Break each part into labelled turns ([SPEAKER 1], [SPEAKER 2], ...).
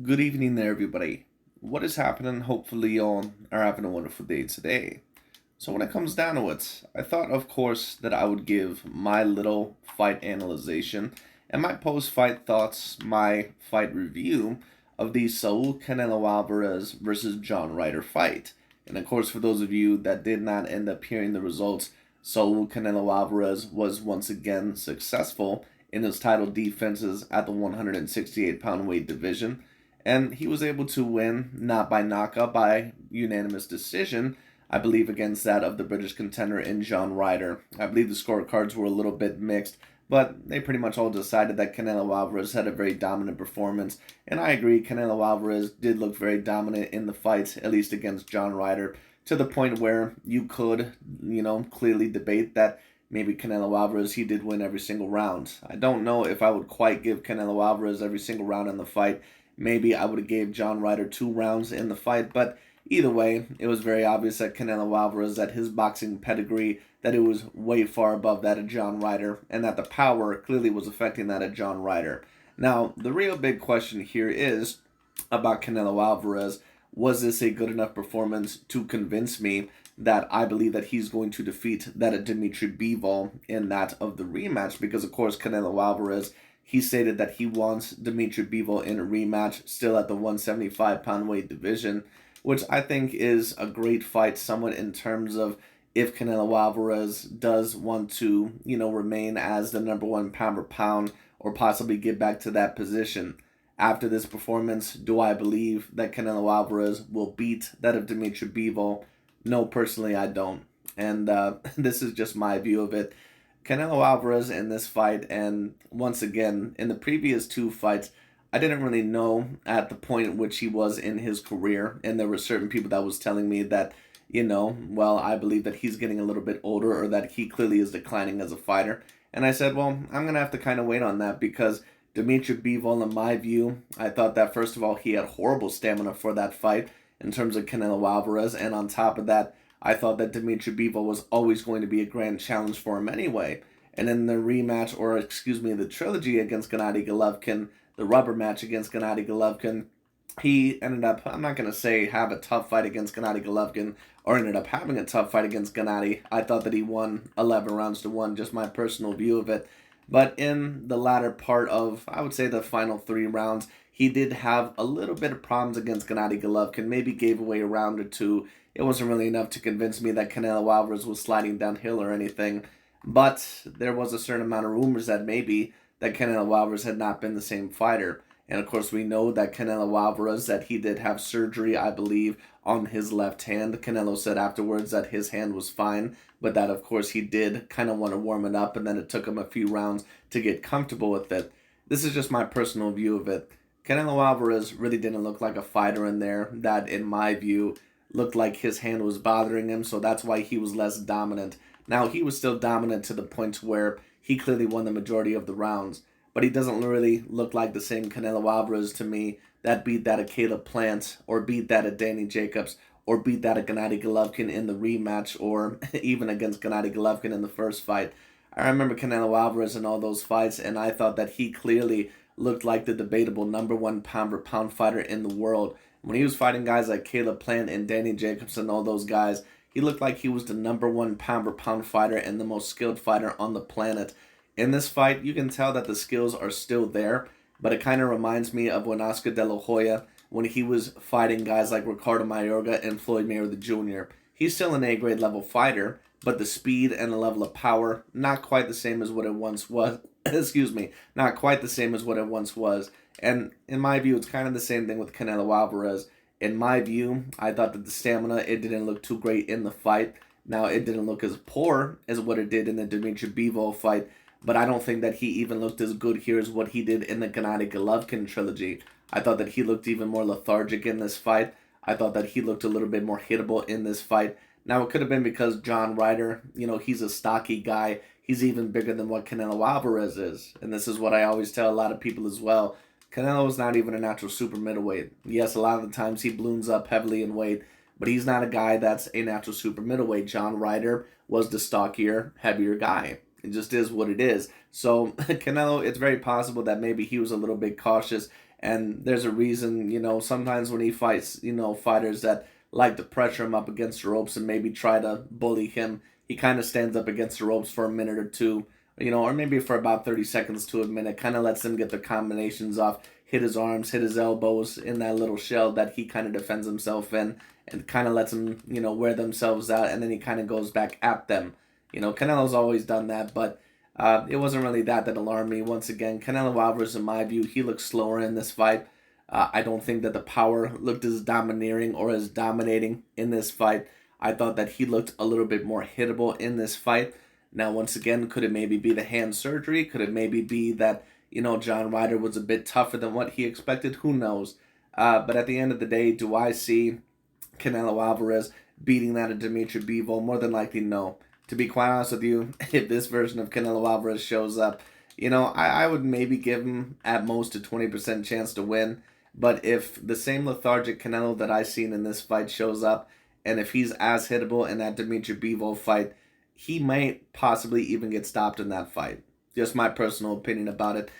[SPEAKER 1] Good evening there, everybody. What is happening? Hopefully, y'all are having a wonderful day today. So, when it comes down to it, I thought, of course, that I would give my little fight analyzation and my post fight thoughts, my fight review of the Saul Canelo Alvarez versus John Ryder fight. And, of course, for those of you that did not end up hearing the results, Saul Canelo Alvarez was once again successful in his title defenses at the 168-pound weight division, and he was able to win not by knockout, by unanimous decision. I believe against that of the British contender in John Ryder. I believe the scorecards were a little bit mixed, but they pretty much all decided that Canelo Alvarez had a very dominant performance. And I agree, Canelo Alvarez did look very dominant in the fight, at least against John Ryder, to the point where you could, clearly debate that maybe Canelo Alvarez, he did win every single round. I don't know if I would quite give Canelo Alvarez every single round in the fight. Maybe I would have gave John Ryder 2 rounds in the fight, but either way, it was very obvious that Canelo Alvarez, that his boxing pedigree, that it was way far above that of John Ryder, and that the power clearly was affecting that of John Ryder. Now, the real big question here is about Canelo Alvarez. Was this a good enough performance to convince me that I believe that he's going to defeat that of Dimitri Bivol in that of the rematch? Because, of course, Canelo Alvarez, he stated that he wants Dimitri Bivol in a rematch, still at the 175-pound weight division, which I think is a great fight, somewhat in terms of if Canelo Alvarez does want to, remain as the number one pound per pound or possibly get back to that position. After this performance, do I believe that Canelo Alvarez will beat that of Dimitri Bivol? No, personally, I don't. And this is just my view of it. Canelo Alvarez in this fight, and once again, in the previous two fights, I didn't really know at the point at which he was in his career, and there were certain people that was telling me that, well, I believe that he's getting a little bit older or that he clearly is declining as a fighter. And I said, well, I'm going to have to kind of wait on that because Dimitri Bivol, in my view, I thought that first of all, he had horrible stamina for that fight in terms of Canelo Alvarez, and on top of that, I thought that Dimitri Bivol was always going to be a grand challenge for him anyway. And in the rematch, or excuse me, the trilogy against Gennady Golovkin, the rubber match against Gennady Golovkin, he ended up, I'm not going to say have a tough fight against Gennady Golovkin, or ended up having a tough fight against Gennady. I thought that he won 11 rounds to 1, just my personal view of it. But in the latter part of, I would say, the final 3 rounds, he did have a little bit of problems against Gennady Golovkin, maybe gave away a round or two. It wasn't really enough to convince me that Canelo Alvarez was sliding downhill or anything. But there was a certain amount of rumors that maybe that Canelo Alvarez had not been the same fighter. And of course, we know that Canelo Alvarez, that he did have surgery, I believe, on his left hand. Canelo said afterwards that his hand was fine, but that, of course, he did kind of want to warm it up, and then it took him a few rounds to get comfortable with it. This is just my personal view of it. Canelo Alvarez really didn't look like a fighter in there that, in my view, looked like his hand was bothering him, so that's why he was less dominant. Now, he was still dominant to the point where he clearly won the majority of the rounds, but he doesn't really look like the same Canelo Alvarez to me that beat that of Caleb Plant or beat that of Danny Jacobs or beat that of Gennady Golovkin in the rematch or even against Gennady Golovkin in the first fight. I remember Canelo Alvarez in all those fights, and I thought that he clearly looked like the debatable number one pound for pound fighter in the world. When he was fighting guys like Caleb Plant and Danny Jacobs and all those guys, he looked like he was the number one pound for pound fighter and the most skilled fighter on the planet. In this fight, you can tell that the skills are still there, but it kind of reminds me of when Oscar De La Hoya, when he was fighting guys like Ricardo Mayorga and Floyd Mayweather Jr. He's still an A-grade level fighter, but the speed and the level of power, not quite the same as what it once was. Excuse me, not quite the same as what it once was. And in my view, it's kind of the same thing with Canelo Alvarez. In my view, I thought that the stamina, it didn't look too great in the fight. Now, it didn't look as poor as what it did in the Dimitri Bivol fight, but I don't think that he even looked as good here as what he did in the Gennady Golovkin trilogy. I thought that he looked even more lethargic in this fight. I thought that he looked a little bit more hittable in this fight. Now, it could have been because John Ryder, he's a stocky guy. He's even bigger than what Canelo Alvarez is. And this is what I always tell a lot of people as well. Canelo is not even a natural super middleweight. Yes, a lot of the times he blooms up heavily in weight, but he's not a guy that's a natural super middleweight. John Ryder was the stockier, heavier guy. It just is what it is. So Canelo, it's very possible that maybe he was a little bit cautious And there's a reason, sometimes when he fights, fighters that like to pressure him up against the ropes and maybe try to bully him, he kind of stands up against the ropes for a minute or two, or maybe for about 30 seconds to a minute, kind of lets him get the combinations off, hit his arms, hit his elbows in that little shell that he kind of defends himself in, and kind of lets them, wear themselves out, and then he kind of goes back at them. Canelo's always done that, but it wasn't really that alarmed me. Once again, Canelo Alvarez, in my view, he looked slower in this fight. I don't think that the power looked as domineering or as dominating in this fight. I thought that he looked a little bit more hittable in this fight. Now, once again, could it maybe be the hand surgery? Could it maybe be that, John Ryder was a bit tougher than what he expected? Who knows? But at the end of the day, do I see Canelo Alvarez beating that of Dimitri Bivol? More than likely, no. To be quite honest with you, if this version of Canelo Alvarez shows up, I would maybe give him at most a 20% chance to win. But if the same lethargic Canelo that I seen in this fight shows up, and if he's as hittable in that Dimitri Bivol fight, he might possibly even get stopped in that fight. Just my personal opinion about it.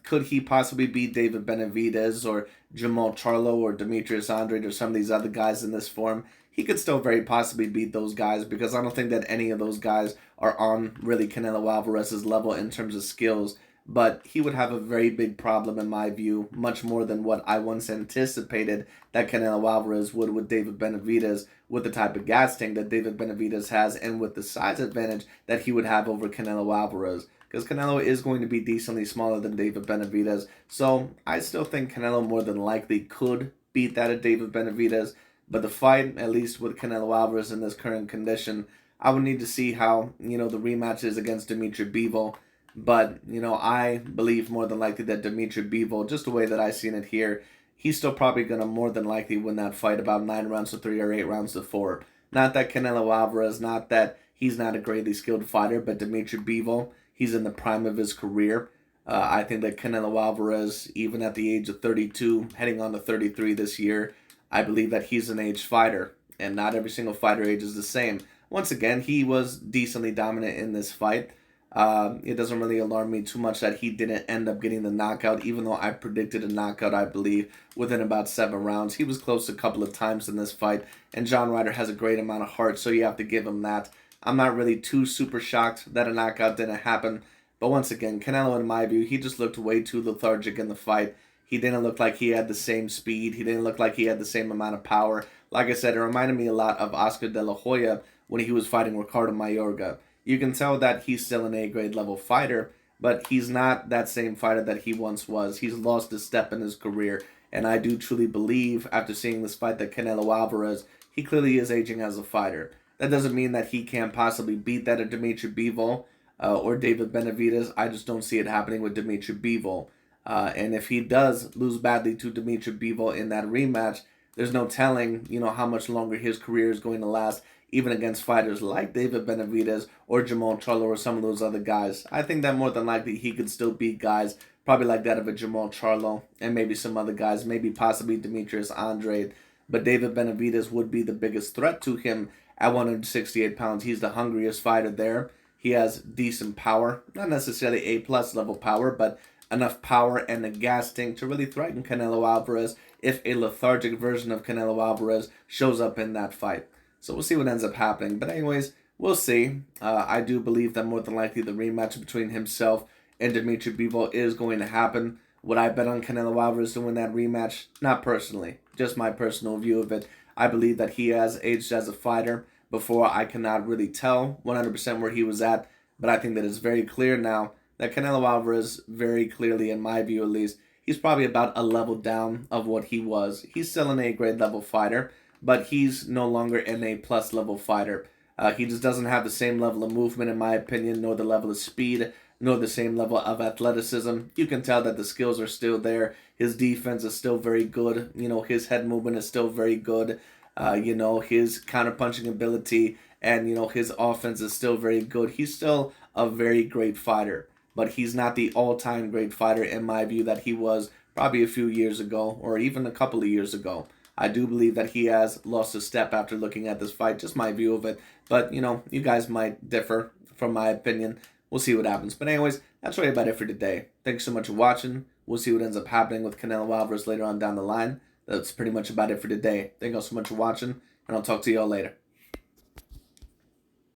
[SPEAKER 1] Could he possibly beat David Benavidez or Jamal Charlo or Demetrius Andrade or some of these other guys in this form? He could still very possibly beat those guys, because I don't think that any of those guys are on really Canelo Alvarez's level in terms of skills. But he would have a very big problem, in my view, much more than what I once anticipated that Canelo Alvarez would with David Benavidez, with the type of gas tank that David Benavidez has and with the size advantage that he would have over Canelo Alvarez. Because Canelo is going to be decently smaller than David Benavidez. So I still think Canelo more than likely could beat that of David Benavidez. But the fight, at least with Canelo Alvarez in this current condition, I would need to see how, the rematch is against Dimitri Bivol. But, I believe more than likely that Dimitri Bivol, just the way that I seen it here, he's still probably going to more than likely win that fight about 9 rounds to 3 or 8 rounds to 4. Not that Canelo Alvarez, not that he's not a greatly skilled fighter, but Dimitri Bivol, he's in the prime of his career. I think that Canelo Alvarez, even at the age of 32, heading on to 33 this year, I believe that he's an aged fighter, and not every single fighter age is the same. Once again, he was decently dominant in this fight. It doesn't really alarm me too much that he didn't end up getting the knockout, even though I predicted a knockout, I believe, within about 7 rounds. He was close a couple of times in this fight, and John Ryder has a great amount of heart, so you have to give him that. I'm not really too super shocked that a knockout didn't happen, but once again, Canelo, in my view, he just looked way too lethargic in the fight. He didn't look like he had the same speed. He didn't look like he had the same amount of power. Like I said, it reminded me a lot of Oscar De La Hoya when he was fighting Ricardo Mayorga. You can tell that he's still an A-grade level fighter, but he's not that same fighter that he once was. He's lost a step in his career, and I do truly believe, after seeing this fight, that Canelo Alvarez, he clearly is aging as a fighter. That doesn't mean that he can't possibly beat that of Dimitri Bivol or David Benavidez. I just don't see it happening with Dimitri Bivol. And if he does lose badly to Dimitri Bivol in that rematch, there's no telling, how much longer his career is going to last, even against fighters like David Benavidez or Jamal Charlo or some of those other guys. I think that more than likely he could still beat guys probably like that of a Jamal Charlo and maybe some other guys, maybe possibly Demetrius Andrade. But David Benavidez would be the biggest threat to him at 168 pounds. He's the hungriest fighter there. He has decent power, not necessarily A-plus level power, but enough power and a gas tank to really threaten Canelo Alvarez if a lethargic version of Canelo Alvarez shows up in that fight. So we'll see what ends up happening. But anyways, we'll see. I do believe that more than likely the rematch between himself and Dimitri Bivol is going to happen. Would I bet on Canelo Alvarez to win that rematch? Not personally. Just my personal view of it. I believe that he has aged as a fighter. Before, I cannot really tell 100% where he was at. But I think that it's very clear now that Canelo Alvarez, very clearly, in my view at least, he's probably about a level down of what he was. He's still an A-grade level fighter, but he's no longer an A-plus level fighter. He just doesn't have the same level of movement, in my opinion, nor the level of speed, nor the same level of athleticism. You can tell that the skills are still there. His defense is still very good. His head movement is still very good. His counterpunching ability and, his offense is still very good. He's still a very great fighter, but he's not the all-time great fighter, in my view, that he was probably a few years ago or even a couple of years ago. I do believe that he has lost a step after looking at this fight, just my view of it. But, you guys might differ from my opinion. We'll see what happens. But anyways, that's really about it for today. Thanks so much for watching. We'll see what ends up happening with Canelo Alvarez later on down the line. That's pretty much about it for today. Thank you all so much for watching, and I'll talk to you all later.